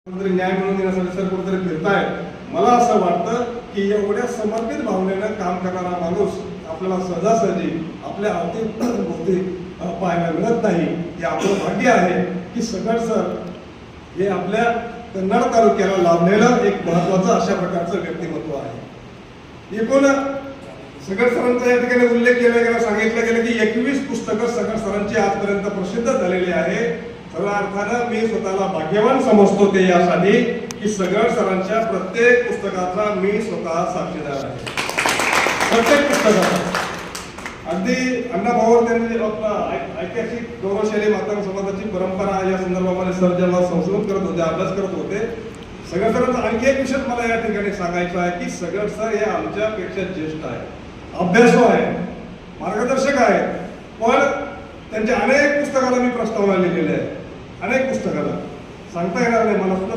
कुठेतरी न्याय मिळवून देण्यासाठी सर कुठेतरी फिरतायत। मला असं वाटतं की एवढ्या समर्पित भावनेनं काम करणारा माणूस आपल्याला सहजासहजी आपल्या अवतीभोवती पाहायला मिळत नाही। हे आपलं भाग्य आहे की सगळ सर हे आपल्या कन्नड तालुक्याला लाभलेलं एक महत्वाचं अशा प्रकारचं व्यक्तिमत्व आहे। एकूण सगळ सरांचा या ठिकाणी उल्लेख केला गेला, सांगितलं गेलं की 21 पुस्तकं सगळ सरांची आजपर्यंत प्रसिद्ध झालेली आहे। खऱ्या अर्थानं मी स्वतःला भाग्यवान समजतो ते यासाठी की सगळ सरांच्या प्रत्येक पुस्तकाचा मी स्वतः साक्षीदार आहे। प्रत्येक पुस्तकाचा अगदी अण्णाभाऊ त्यांनी आपला ऐतिहासिक गौरवशाली मातंग समाजाची परंपरा या संदर्भामध्ये सर जेव्हा संशोधन करत होते, अभ्यास करत होते, सगळ सरांचा आणखी एक विषय मला या ठिकाणी सांगायचं आहे की सगळ सर हे आमच्यापेक्षा ज्येष्ठ आहे, अभ्यासू आहे, मार्गदर्शक आहे। पण त्यांच्या अनेक पुस्तकाला मी प्रस्तावना लिहिलेल्या आहे, अनेक पुस्तकाला सांगता येणार नाही मला।